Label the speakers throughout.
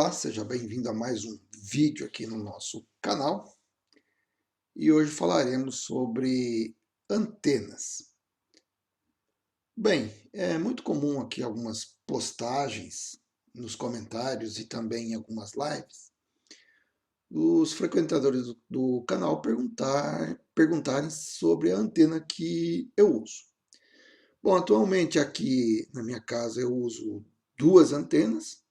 Speaker 1: Olá, seja bem-vindo a mais um vídeo aqui no nosso canal. E hoje falaremos sobre antenas. Bem, é muito comum aqui algumas postagens nos comentários e também em algumas lives, os frequentadores do canal perguntarem sobre a antena que eu uso. Bom, atualmente aqui na minha casa eu uso duas antenas.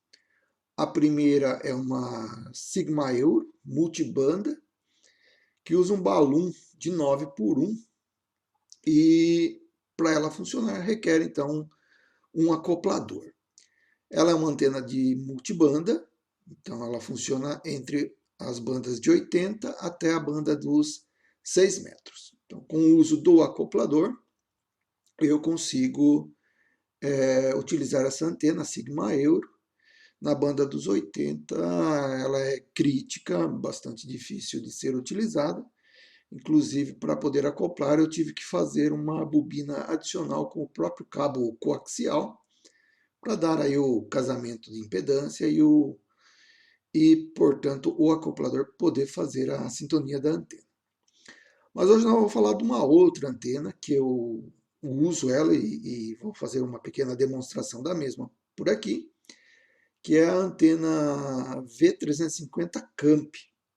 Speaker 1: A primeira é uma Sigma Euro multibanda, que usa um balão de 9 por 1 e para ela funcionar requer então um acoplador. Ela é uma antena de multibanda, então ela funciona entre as bandas de 80 até a banda dos 6 metros. Então, com o uso do acoplador, eu consigo utilizar essa antena Sigma Euro. Na banda dos 80, ela é crítica, bastante difícil de ser utilizada. Inclusive, para poder acoplar, eu tive que fazer uma bobina adicional com o próprio cabo coaxial para dar aí o casamento de impedância portanto, o acoplador poder fazer a sintonia da antena. Mas hoje nós vamos falar de uma outra antena que eu uso ela e vou fazer uma pequena demonstração da mesma por aqui, que é a antena V350 Camp.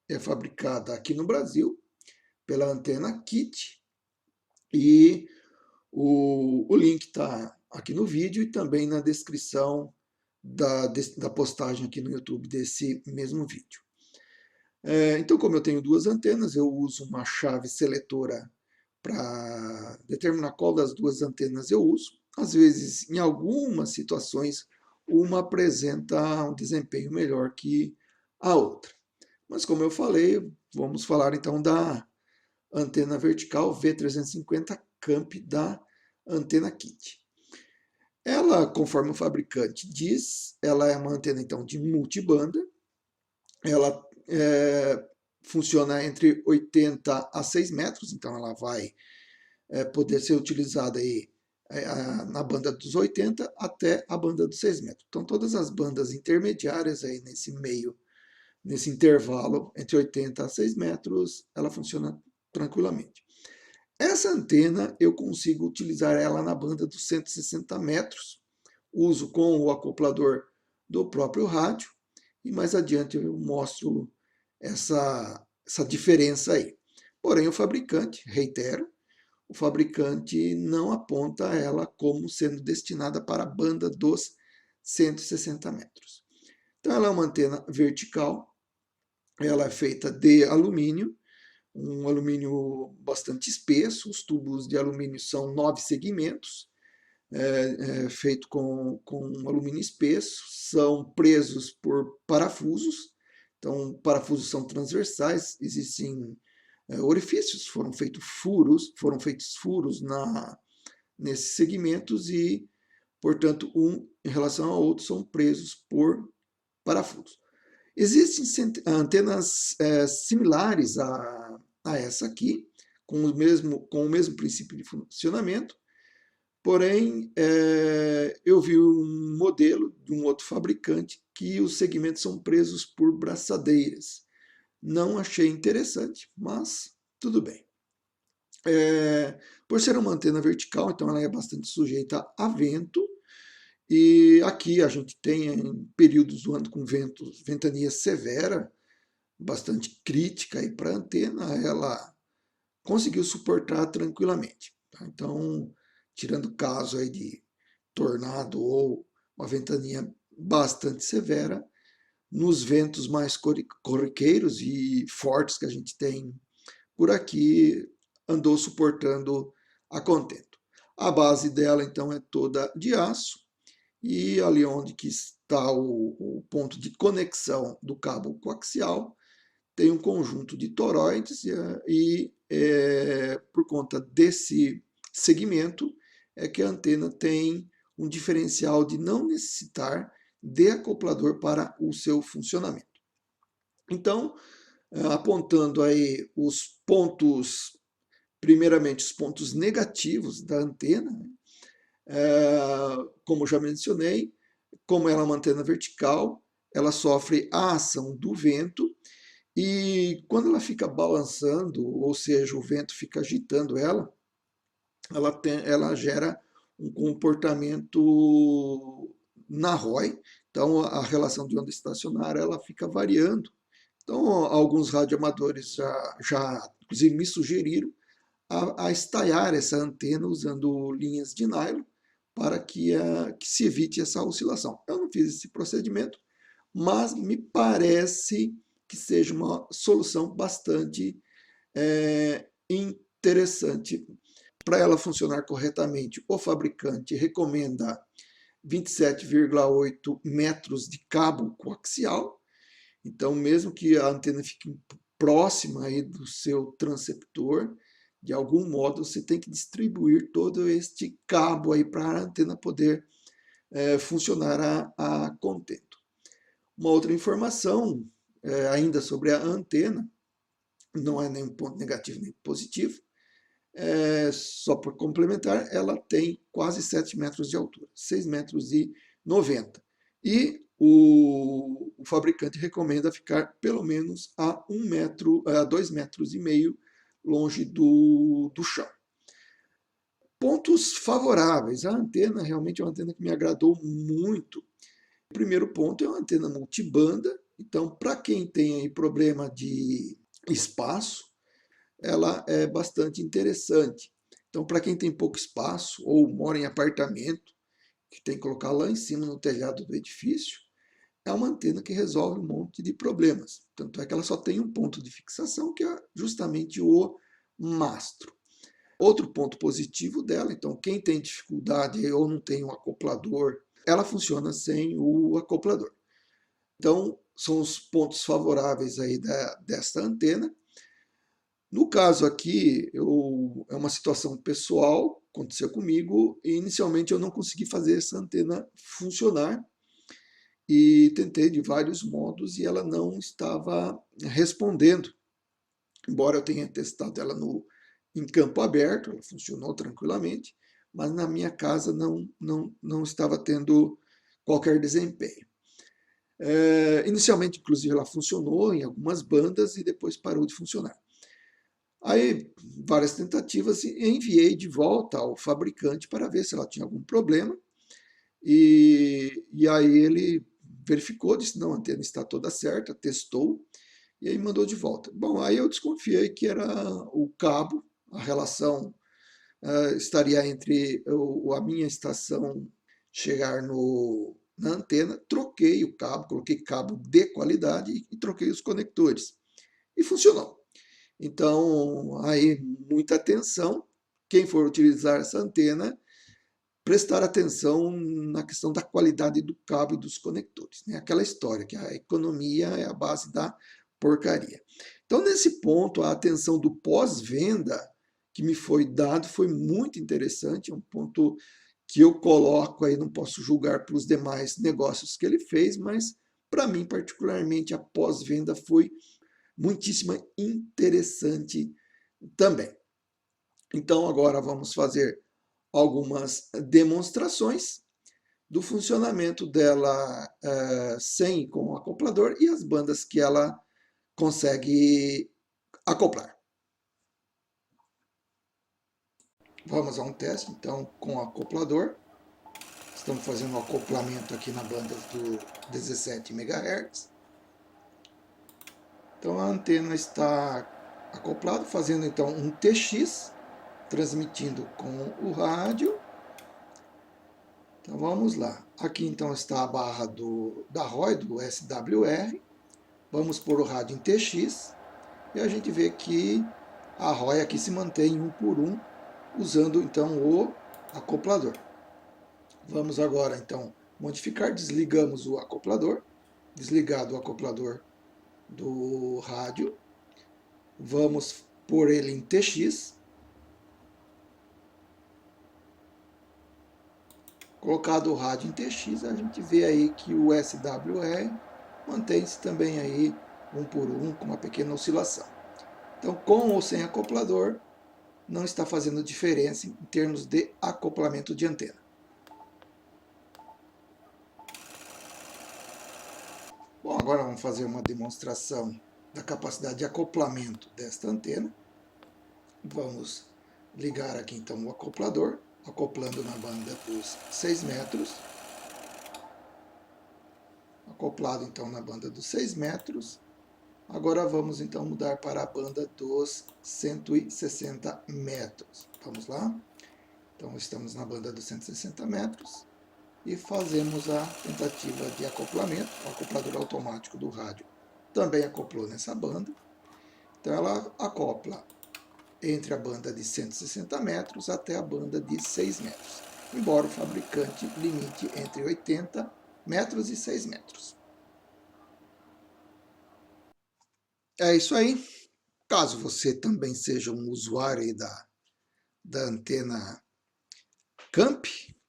Speaker 1: É fabricada aqui no Brasil pela Antena Kit e o link está aqui no vídeo e também na descrição da postagem aqui no YouTube desse mesmo vídeo. Então, como eu tenho duas antenas, eu uso uma chave seletora para determinar qual das duas antenas eu uso. Às vezes, em algumas situações, uma apresenta um desempenho melhor que a outra. Mas como eu falei, vamos falar então da antena vertical V350 Camp da Antena Kit. Ela, conforme o fabricante diz, ela é uma antena então de multibanda. Ela funciona entre 80 a 6 metros, então ela vai poder ser utilizada aí, na banda dos 80 até a banda dos 6 metros. Então todas as bandas intermediárias aí nesse intervalo entre 80 a 6 metros, ela funciona tranquilamente. Essa antena eu consigo utilizar ela na banda dos 160 metros, uso com o acoplador do próprio rádio, e mais adiante eu mostro essa diferença aí. Porém, o fabricante, reitero, o fabricante não aponta ela como sendo destinada para a banda dos 160 metros. Então, ela é uma antena vertical, ela é feita de alumínio, um alumínio bastante espesso, os tubos de alumínio são 9 segmentos, feito com alumínio espesso, são presos por parafusos, então parafusos são transversais, existem orifícios, foram feitos furos nesses segmentos e, portanto, um em relação ao outro são presos por parafusos. Existem antenas similares a essa aqui, com o mesmo princípio de funcionamento, porém eu vi um modelo de um outro fabricante que os segmentos são presos por braçadeiras. Não achei interessante, mas tudo bem. Por ser uma antena vertical, então ela é bastante sujeita a vento, e aqui a gente tem períodos do ano com ventania severa, bastante crítica para a antena, ela conseguiu suportar tranquilamente. Tá? Então, tirando o caso aí de tornado ou uma ventania bastante severa, nos ventos mais corriqueiros e fortes que a gente tem por aqui, andou suportando a contento. A base dela, então, é toda de aço, e ali onde que está o ponto de conexão do cabo coaxial, tem um conjunto de toroides por conta desse segmento é que a antena tem um diferencial de não necessitar de acoplador para o seu funcionamento. Então, apontando aí os pontos, primeiramente os pontos negativos da antena, como já mencionei, como ela é uma antena vertical, ela sofre a ação do vento e quando ela fica balançando, ou seja, o vento fica agitando ela gera um comportamento na ROI, então a relação de onda estacionária ela fica variando. Então, alguns radioamadores já inclusive, me sugeriram a estaiar essa antena usando linhas de nylon para que se evite essa oscilação. Eu não fiz esse procedimento, mas me parece que seja uma solução bastante interessante. Para ela funcionar corretamente, o fabricante recomenda 27,8 metros de cabo coaxial. Então, mesmo que a antena fique próxima aí do seu transceptor, de algum modo você tem que distribuir todo este cabo aí para a antena poder funcionar a contento. Uma outra informação, ainda sobre a antena, não é nem um ponto negativo nem positivo, só por complementar, ela tem quase 7 metros de altura, 6 metros e 90. E o fabricante recomenda ficar pelo menos a 2 metros e meio longe do chão. Pontos favoráveis. A antena realmente é uma antena que me agradou muito. O primeiro ponto é uma antena multibanda. Então, para quem tem aí problema de espaço, ela é bastante interessante. Então, para quem tem pouco espaço ou mora em apartamento, que tem que colocar lá em cima no telhado do edifício, é uma antena que resolve um monte de problemas. Tanto é que ela só tem um ponto de fixação, que é justamente o mastro. Outro ponto positivo dela, então, quem tem dificuldade ou não tem um acoplador, ela funciona sem o acoplador. Então, são os pontos favoráveis aí desta antena. No caso aqui, é uma situação pessoal, aconteceu comigo, e inicialmente eu não consegui fazer essa antena funcionar, e tentei de vários modos e ela não estava respondendo. Embora eu tenha testado ela em campo aberto, ela funcionou tranquilamente, mas na minha casa não estava tendo qualquer desempenho. Inicialmente, inclusive, ela funcionou em algumas bandas e depois parou de funcionar. Aí, várias tentativas, e enviei de volta ao fabricante para ver se ela tinha algum problema. E aí ele verificou, disse, não, a antena está toda certa, testou, e aí mandou de volta. Bom, aí eu desconfiei que era o cabo, a relação estaria entre a minha estação chegar na antena, troquei o cabo, coloquei cabo de qualidade e troquei os conectores. E funcionou. Então, aí, muita atenção. Quem for utilizar essa antena, prestar atenção na questão da qualidade do cabo e dos conectores. Né? Aquela história que a economia é a base da porcaria. Então, nesse ponto, a atenção do pós-venda que me foi dado foi muito interessante, é um ponto que eu coloco aí, não posso julgar pelos demais negócios que ele fez, mas para mim, particularmente, a pós-venda foi muitíssimo interessante também. Então, agora vamos fazer algumas demonstrações do funcionamento dela sem com o acoplador e as bandas que ela consegue acoplar. Vamos a um teste, então, com o acoplador. Estamos fazendo um acoplamento aqui na banda do 17 MHz. Então, a antena está acoplada, fazendo então um TX, transmitindo com o rádio. Então vamos lá. Aqui então está a barra da ROI, do SWR. Vamos pôr o rádio em TX. E a gente vê que a ROI aqui se mantém 1 por 1, usando então o acoplador. Vamos agora então modificar. Desligamos o acoplador. Desligado o acoplador do rádio. Vamos pôr ele em TX. Colocado o rádio em TX, a gente vê aí que o SWR mantém-se também aí 1 por 1 com uma pequena oscilação. Então, com ou sem acoplador, não está fazendo diferença em termos de acoplamento de antena. Agora vamos fazer uma demonstração da capacidade de acoplamento desta antena. Vamos ligar aqui então o acoplador, acoplando na banda dos 6 metros. Acoplado então na banda dos 6 metros. Agora vamos então mudar para a banda dos 160 metros. Vamos lá? Então estamos na banda dos 160 metros e fazemos a tentativa de acoplamento. O acoplador automático do rádio também acoplou nessa banda. Então ela acopla entre a banda de 160 metros até a banda de 6 metros, embora o fabricante limite entre 80 metros e 6 metros. É isso aí. Caso você também seja um usuário aí da antena Camp,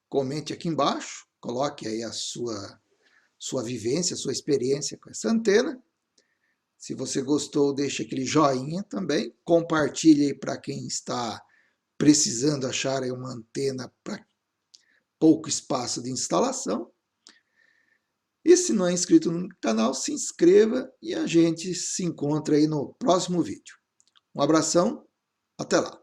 Speaker 1: comente aqui embaixo, coloque aí a sua vivência, a sua experiência com essa antena. Se você gostou, deixe aquele joinha também, compartilhe aí para quem está precisando achar aí uma antena para pouco espaço de instalação. E se não é inscrito no canal, se inscreva e a gente se encontra aí no próximo vídeo. Um abração, até lá!